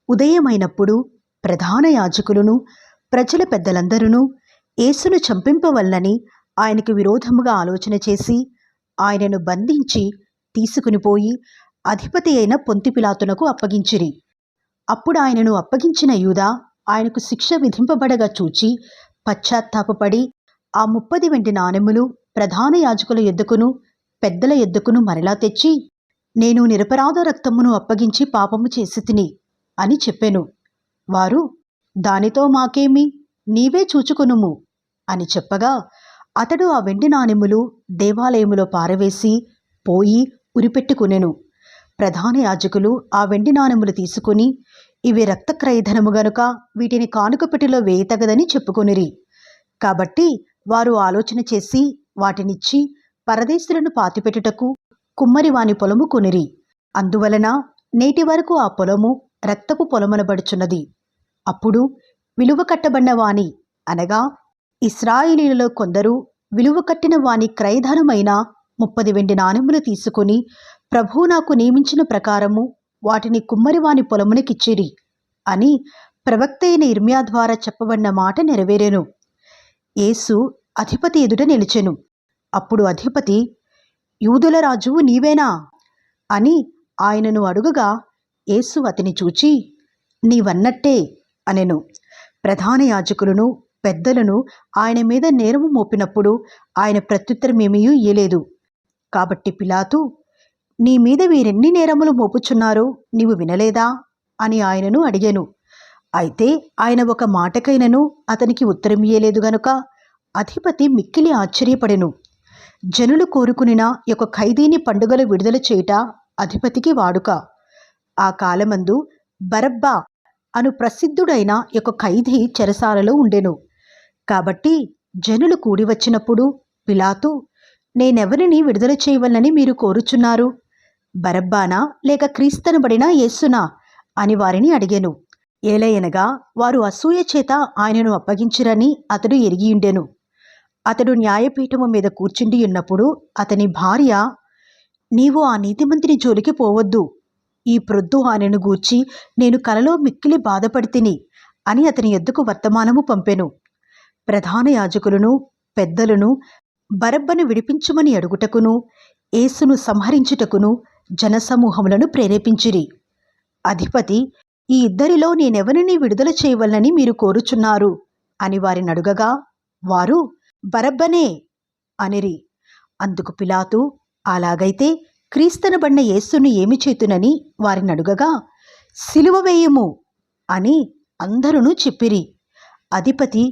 ఉదయమైనప్పుడు ప్రధాన యాజకులను ప్రజల పెద్దలందరూ యేసును చంపింపవల్లని ఆయనకు విరోధముగా ఆలోచన చేసి ఆయనను బంధించి తీసుకునిపోయి అధిపతి అయిన పొంతి పిలాతునకు అప్పగించిరి. అప్పుడు ఆయనను అప్పగించిన యూదా ఆయనకు శిక్ష విధింపబడగా చూచి పశ్చాత్తాపపడి ఆ 30 వెండి నాణెములు ప్రధాన యాజకుల యొద్దకును పెద్దల యొద్దకును మరలా తెచ్చి, నేను నిరపరాధ రక్తమును అప్పగించి పాపము చేసి తిని అని చెప్పెను. వారు, దానితో మాకేమి, నీవే చూచుకొనుము అని చెప్పగా, అతడు ఆ వెండి నాణెములు దేవాలయములో పారవేసి పోయి ఉరిపెట్టుకునెను. ప్రధాన యాజకులు ఆ వెండి నాణెములు తీసుకుని, ఇవి రక్తక్రయధనము గనుక వీటిని కానుక పెట్టెలో వేయతగదని చెప్పుకొనిరి. కాబట్టి వారు ఆలోచన చేసి వాటినిచ్చి పరదేశులను పాతిపెట్టుటకు కుమ్మరి వాని పొలము కొనిరి. అందువలన నేటి వరకు ఆ పొలము రక్తపు పొలమునబడుచున్నది. అప్పుడు విలువ కట్టబడిన వాని అనగా ఇశ్రాయేలీయులలో కొందరు విలువ కట్టిన వాని క్రయధనమైన 30 వెండి నాణెములు తీసుకుని, ప్రభువు నాకు నియమించిన ప్రకారము వాటిని కుమ్మరివాని పొలమునకిచ్చిరి అని ప్రవక్త అయిన ఇర్మియా ద్వారా చెప్పబడిన మాట నెరవేరెను. యేసు అధిపతి ఎదుట నిలిచెను. అప్పుడు అధిపతి, యూదుల రాజువు నీవేనా అని ఆయనను అడుగగా, యేసు అతని చూచి, నీవన్నట్టే అనెను. ప్రధాన యాజకులను పెద్దలను ఆయన మీద నేరము మోపినప్పుడు ఆయన ప్రత్యుత్తరమేమీ ఇయ్యలేదు. కాబట్టి పిలాతు, నీ మీద వీరెన్ని నేరములు మోపుచున్నారో నీవు వినలేదా అని ఆయనను అడిగెను. అయితే ఆయన ఒక మాటకైనను అతనికి ఉత్తరమియ్యలేదు గనుక అధిపతి మిక్కిలి ఆశ్చర్యపడెను. జనులు కోరుకునిన ఒక ఖైదీని పండుగలు విడుదల చేయుట అధిపతికి వాడుక. ఆ కాలమందు బరబ్బా అను ప్రసిద్ధుడైన ఒక ఖైదీ చెరసాలలో ఉండెను. కాబట్టి జనులు కూడి వచ్చినప్పుడు పిలాతు, నేనెవరిని విడుదల చేయవలనని మీరు కోరుచున్నారు, బరబ్బానా లేక క్రీస్తనబడిన యేసునా అని వారిని అడిగెను. ఏలయనగా వారు అసూయ చేత ఆయనను అప్పగించిరని అతడు ఎరిగియుండెను. అతడు న్యాయపీఠము మీద కూర్చుండి ఉన్నప్పుడు అతని భార్య, నీవు ఆ నీతిమంతుని జోలికి పోవద్దు, ఈ ప్రొద్దు ఆయనను గూర్చి నేను కలలో మిక్కిలి బాధపడితిని అని అతని యొద్దకు వర్తమానము పంపెను. ప్రధాన యాజకులను పెద్దలను బరబ్బను విడిపించుమని అడుగుటకును యేసును సంహరించుటకును జనసమూహములను ప్రేరేపించిరి. అధిపతి, ఈ ఇద్దరిలో నేనెవరిని విడుదల చేయవలనని మీరు కోరుచున్నారు అని వారిని అడుగగా, వారు బరబ్బనే అనిరి. అందుకు పిలాతు, అలాగైతే క్రీస్తనబడిన యేసును ఏమి చేతునని వారిని అడుగగా, సిలువ వేయుము అని అందరూ చెప్పిరి. అధిపతి,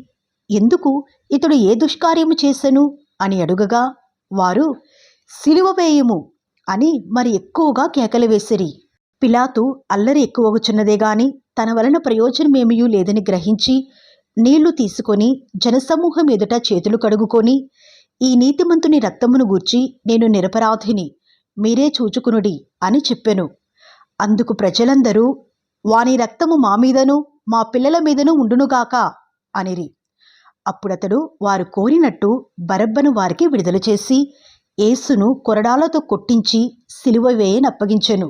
ఎందుకు, ఇతడు ఏ దుష్కార్యము చేసెను అని అడుగగా, వారు సిలువ వేయుము అని మరి ఎక్కువగా కేకలు వేసిరి. పిలాతు అల్లరి ఎక్కువగుచున్నదే గాని తన వలన ప్రయోజనమేమీ లేదని గ్రహించి నీళ్లు తీసుకొని జనసమూహం ఎదుట చేతులు కడుగుకొని, ఈ నీతిమంతుని రక్తమును గూర్చి నేను నిరపరాధిని, మీరే చూచుకునుడి అని చెప్పెను. అందుకు ప్రజలందరూ, వాని రక్తము మా మీదను మా పిల్లల మీదను ఉండునుగాక అనిరి. అప్పుడతడు వారు కోరినట్టు బరబ్బను వారికి విడుదల చేసి యేసును కొరడాలతో కొట్టించి సిలువ వేయనప్పగించెను.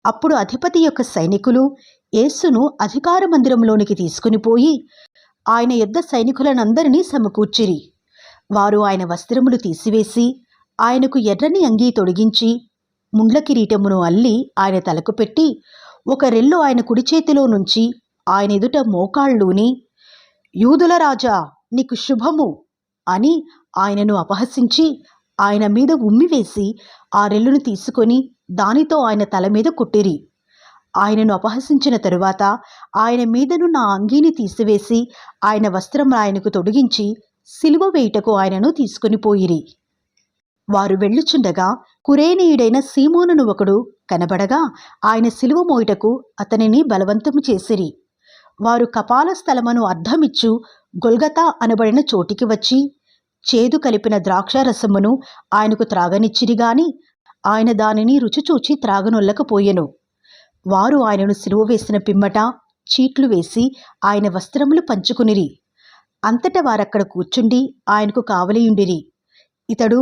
అప్పుడు అధిపతి యొక్క సైనికులు యేసును అధికార మందిరంలోనికి తీసుకుని పోయి ఆయన యొద్ద సైనికులనందరినీ సమకూర్చిరి. వారు ఆయన వస్త్రములు తీసివేసి ఆయనకు ఎర్రని అంగీ తొడిగించి ముండ్ల కిరీటమును అల్లి ఆయన తలకు పెట్టి ఒక రెల్లు ఆయన కుడి చేతిలో నుంచి ఆయన ఎదుట మోకాళ్ళూని, యూదుల రాజా నీకు శుభము అని ఆయనను అపహసించి ఆయన మీద ఉమ్మివేసి ఆ రెల్లును తీసుకొని దానితో ఆయన తల మీద కొట్టిరి. ఆయనను అపహసించిన తరువాత ఆయన మీదనున్న ఆ అంగీని తీసివేసి ఆయన వస్త్రం ఆయనకు తొడిగించి సిలువ వేయుటకు ఆయనను తీసుకుని పోయిరి. వారు వెళ్ళుచుండగా కురేనీయుడైన సీమోనును ఒకడు కనబడగా ఆయన సిలువ మోయుటకు అతనిని బలవంతము చేసిరి. వారు కపాల స్థలమును అర్థమిచ్చు గొల్గతా అనబడిన చోటికి వచ్చి చేదు కలిపిన ద్రాక్షారసమును ఆయనకు త్రాగనిచ్చిరి గాని ఆయన దానిని రుచిచూచి త్రాగనొల్లకపోయెను. వారు ఆయనను సిలువ వేసిన పిమ్మట చీట్లు వేసి ఆయన వస్త్రములు పంచుకునిరి. అంతటా వారక్కడ కూర్చుండి ఆయనకు కావలియుండిరి. ఇతడు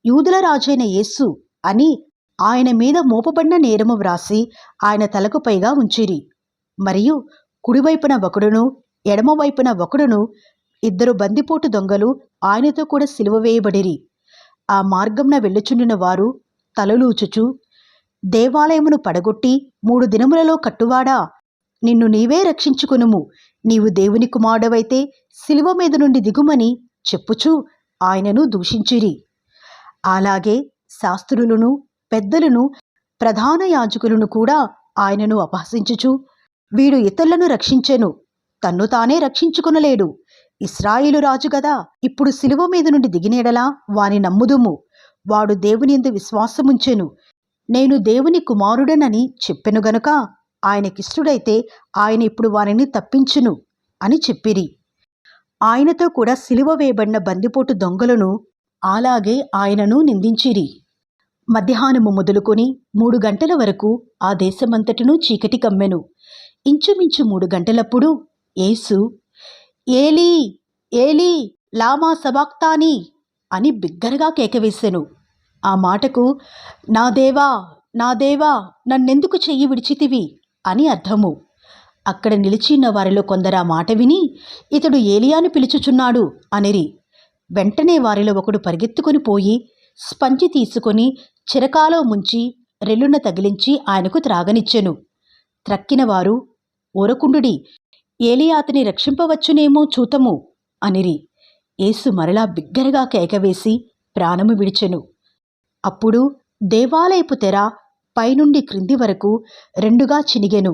యూదుల రాజైన యేసు అని ఆయన మీద మోపబడిన నేరము వ్రాసి ఆయన తలకు పైగా ఉంచిరి. మరియు కుడివైపున ఒకడును ఎడమవైపున ఒకడును ఇద్దరు బందిపోటు దొంగలు ఆయనతో కూడా సిలువ వేయబడిరి. ఆ మార్గంన వెళ్ళుచుండిన వారు తలలూచుచు, దేవాలయమును పడగొట్టి 3 దినములలో కట్టువాడా, నిన్ను నీవే రక్షించుకొనుము, నీవు దేవుని కుమారుడవైతే సిలువ మీద నుండి దిగుమని చెప్పుచూ ఆయనను దూషించిరి. అలాగే శాస్త్రులను, పెద్దలను, ప్రధాన యాజకులను కూడా ఆయనను అపహసించుచు, వీడు ఇతరులను రక్షించెను, తన్ను తానే రక్షించుకొనలేడు, ఇశ్రాయేలు రాజు గదా, ఇప్పుడు సిలువ మీద నుండి దిగినేడలా వాని నమ్ముదుము, వాడు దేవుని యందు విశ్వాసముంచెను, నేను దేవుని కుమారుడనని చెప్పెను గనుక ఆయనకిష్టుడైతే ఆయన ఇప్పుడు వానిని తప్పించును అని చెప్పిరి. ఆయనతో కూడా సిలువ వేయబడిన బందిపోటు దొంగలను అలాగే ఆయనను నిందించిరి. మధ్యాహ్నము మొదలుకొని 3 గంటల వరకు ఆ దేశమంతటను చీకటి కమ్మెను. ఇంచుమించు 3 గంటలప్పుడు యేసు, ఏలీ ఏలీ లామా సబాక్తాని అని బిగ్గరగా కేకవేసెను. ఆ మాటకు నా దేవా నా దేవా నన్నెందుకు చెయ్యి విడిచితివి అని అర్థము. అక్కడ నిలిచిన్న వారిలో కొందరు ఆ మాట విని, ఇతడు ఏలియాను పిలుచుచున్నాడు అనిరి. వెంటనే వారిలో ఒకడు పరిగెత్తుకొని పోయి స్పంజి తీసుకొని చిరకాలో ముంచి రెల్లున తగిలించి ఆయనకు త్రాగనిచ్చెను. త్రక్కిన వారు, ఊరకుండుడి, ఏలియా అతని రక్షింపవచ్చునేమో చూతము అనిరి. యేసు మరలా బిగ్గరగా కేకవేసి ప్రాణము విడిచెను. అప్పుడు దేవాలయపు తెర పైనుండి క్రింది వరకు 2గా చినిగెను.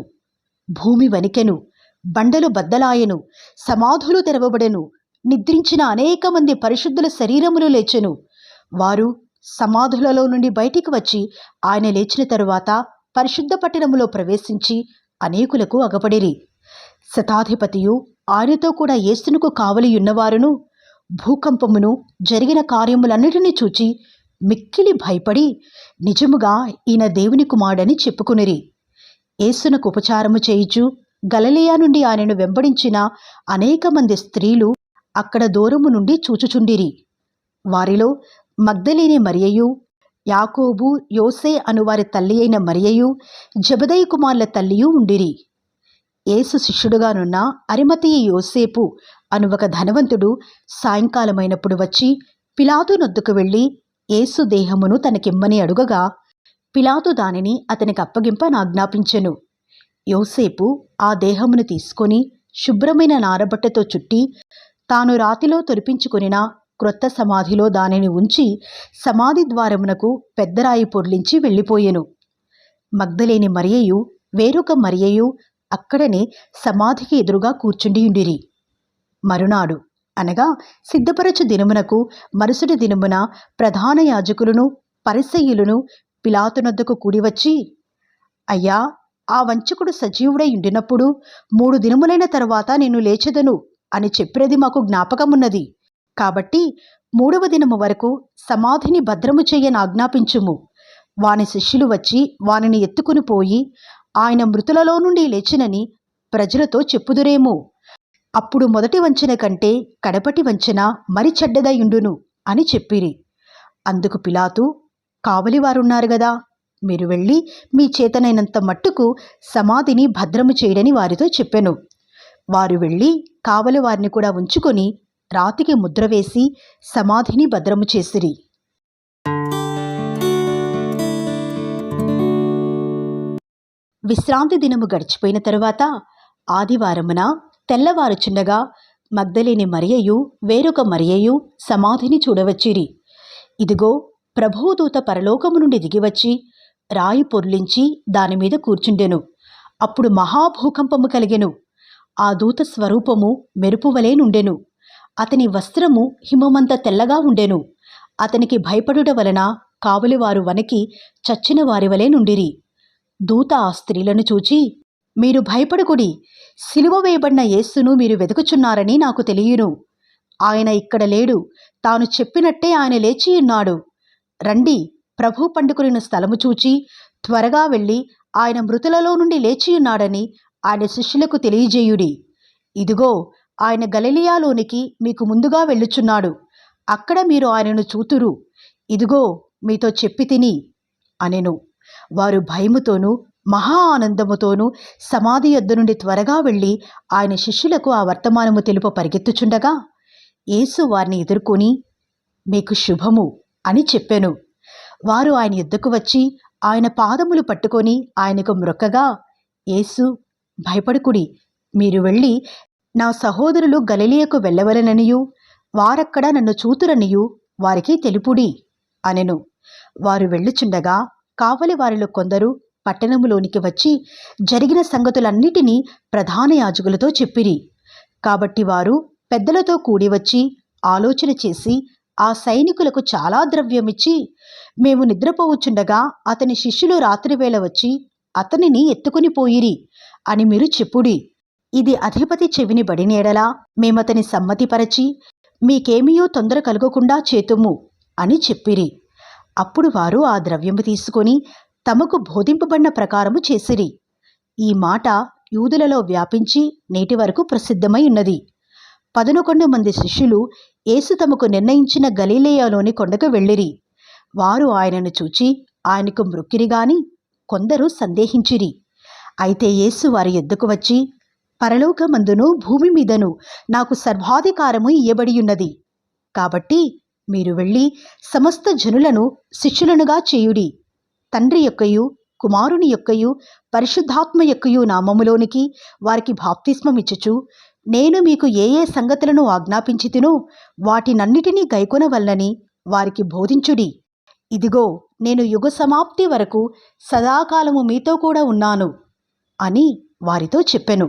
భూమి వణికెను, బండలు బద్దలాయెను, సమాధులు తెరవబడెను, నిద్రించిన అనేక మంది పరిశుద్ధుల శరీరములు లేచెను. వారు సమాధులలో నుండి బయటికి వచ్చి ఆయన లేచిన తరువాత పరిశుద్ధ పట్టణములో ప్రవేశించి అనేకులకు అగపడిరి. శతాధిపతియు ఆయనతో కూడా యేసునకు కావలియున్నవారును భూకంపమును జరిగిన కార్యములన్నిటినీ చూచి మిక్కిలి భయపడి నిజముగా ఈయన దేవుని కుమారుడని చెప్పుకునిరి. యేసునకు ఉపచారము చేయుచు గలిలయ నుండి ఆయనను వెంబడించిన అనేక మంది స్త్రీలు అక్కడ దూరము నుండి చూచుచుండిరి. వారిలో మగ్దలేనే మరియయు, యాకోబు, యోసే అనువారి తల్లి అయిన మరియయు, జెబెదయి కుమారుల తల్లియు ఉండిరి. యేసు శిష్యుడుగానున్న అరిమతయి యోసేపు అను ఒక ధనవంతుడు సాయంకాలమైనప్పుడు వచ్చి పిలాతు నొద్దకు వెళ్ళి యేసు దేహమును తనకిమ్మని అడుగగా పిలాతు దానిని అతనికి అప్పగింపనాజ్ఞాపించెను. యోసేపు ఆ దేహమును తీసుకొని శుభ్రమైన నారబట్టతో చుట్టి తాను రాతిలో తొలిపించుకొనిన క్రొత్త సమాధిలో దానిని ఉంచి సమాధి ద్వారమునకు పెద్దరాయి పొర్లించి వెళ్ళిపోయెను. మగ్దలేని మరియయు వేరొక మరియయు అక్కడనే సమాధికి ఎదురుగా కూర్చుండియుండిరి. మరునాడు అనగా సిద్ధపరచు దినమునకు మరుసటి దినమున ప్రధాన యాజకులను పరిసయ్యులను పిలాతునొద్దకు కూడివచ్చి, అయ్యా, ఆ వంచకుడు సజీవుడై ఉండినప్పుడు 3 దినములైన తరువాత నేను లేచెదను అని చెప్పినది మాకు జ్ఞాపకమున్నది. కాబట్టి 3వ దినము వరకు సమాధిని భద్రము చెయ్యనాజ్ఞాపించుము. వాని శిష్యులు వచ్చి వానిని ఎత్తుకుని పోయి ఆయన మృతులలో నుండి లేచినని ప్రజలతో చెప్పుదురేమో. అప్పుడు మొదటి వంచన కంటే కడపటి వంచన మరి చెడ్డదయుండును అని చెప్పిరి. అందుకు పిలాతు, కావలివారున్నారు గదా, మీరు వెళ్ళి మీ చేతనైనంత మట్టుకు సమాధిని భద్రము చేయడని వారితో చెప్పెను. వారు వెళ్ళి కావలి వారిని కూడా ఉంచుకొని రాతికి ముద్ర వేసి సమాధిని భద్రము చేసిరి. విశ్రాంతి దినము గడిచిపోయిన తరువాత ఆదివారమున తెల్లవారుచుండగా మగ్దలేని మరియయు వేరొక మరియయు సమాధిని చూడవచ్చిరి. ఇదిగో, ప్రభువు దూత పరలోకము నుండి దిగివచ్చి రాయి పొర్లించి దానిమీద కూర్చుండెను. అప్పుడు మహాభూకంపము కలిగెను. ఆ దూత స్వరూపము మెరుపువలే నుండెను. అతని వస్త్రము హిమమంత తెల్లగా ఉండెను. అతనికి భయపడుట వలన కావలివారు వణకి చచ్చిన వారి వలె నుండిరి. దూత ఆ స్త్రీలను చూచి, మీరు భయపడకుడి, సిలువ వేయబడిన యేసును మీరు వెతుకుచున్నారని నాకు తెలియను. ఆయన ఇక్కడ లేడు, తాను చెప్పినట్టే ఆయన లేచియున్నాడు. రండి, ప్రభు పండుకొనిన స్థలము చూచి త్వరగా వెళ్ళి ఆయన మృతులలో నుండి లేచియున్నాడని ఆయన శిష్యులకు తెలియజేయుడి. ఇదిగో, ఆయన గలిలయలోనికి మీకు ముందుగా వెళ్ళుచున్నాడు. అక్కడ మీరు ఆయనను చూతురు. ఇదిగో, మీతో చెప్పి తిని అనెను. వారు భయముతోనూ మహా ఆనందముతోనూ సమాధి యొద్ద నుండి త్వరగా వెళ్ళి ఆయన శిష్యులకు ఆ వర్తమానము తెలుప పరిగెత్తుచుండగా యేసు వారిని ఎదుర్కొని, మీకు శుభము అని చెప్పెను. వారు ఆయన యొద్దకు వచ్చి ఆయన పాదములు పట్టుకొని ఆయనకు మ్రొక్కగా, యేసు, భయపడుకుడి, మీరు వెళ్ళి నా సహోదరులు గలిలయకు వెళ్ళవలెననియు వారక్కడ నన్ను చూతురనియు వారికి తెలుపుడి అనెను. వారు వెళ్ళుచుండగా కావలి వారిలో కొందరు పట్టణములోనికి వచ్చి జరిగిన సంగతులన్నిటినీ ప్రధాన యాజకులతో చెప్పిరి. కాబట్టి వారు పెద్దలతో కూడి వచ్చి ఆలోచన చేసి ఆ సైనికులకు చాలా ద్రవ్యమిచ్చి, మేము నిద్రపోవచ్చుండగా అతని శిష్యులు రాత్రివేళ వచ్చి అతనిని ఎత్తుకుని పోయిరి అని మీరు చెప్పుడి. ఇది అధిపతి చెవిని బడినేడలా మేమతని సమ్మతిపరచి మీకేమీయో తొందర కలుగకుండా చేతుము అని చెప్పిరి. అప్పుడు వారు ఆ ద్రవ్యము తీసుకొని తమకు బోధింపబడిన ప్రకారము చేసిరి. ఈ మాట యూదులలో వ్యాపించి నేటి వరకు ప్రసిద్ధమై ఉన్నది. 11 మంది శిష్యులు యేసు తమకు నిర్ణయించిన గలిలయలోని కొండకు వెళ్ళిరి. వారు ఆయనను చూచి ఆయనకు మ్రొక్కిరి గాని కొందరు సందేహించిరి. అయితే యేసు వారి యొద్దకు వచ్చి, పరలోకమందును భూమి మీదను నాకు సర్వాధికారము ఇయ్యబడి ఉన్నది. కాబట్టి మీరు వెళ్ళి సమస్త జనులను శిష్యులనుగా చేయుడి. తండ్రి యొక్కయు కుమారుని యొక్కయు పరిశుద్ధాత్మ యొక్కయు నామములోనికి వారికి బాప్తిస్మమిచ్చుచు, నేను మీకు ఏ ఏ సంగతులను ఆజ్ఞాపించితినో వాటినన్నిటినీ గైకొనవలనని వారికి బోధించుడి. ఇదిగో, నేను యుగ సమాప్తి వరకు సదాకాలము మీతో కూడా ఉన్నాను అని వారితో చెప్పెను.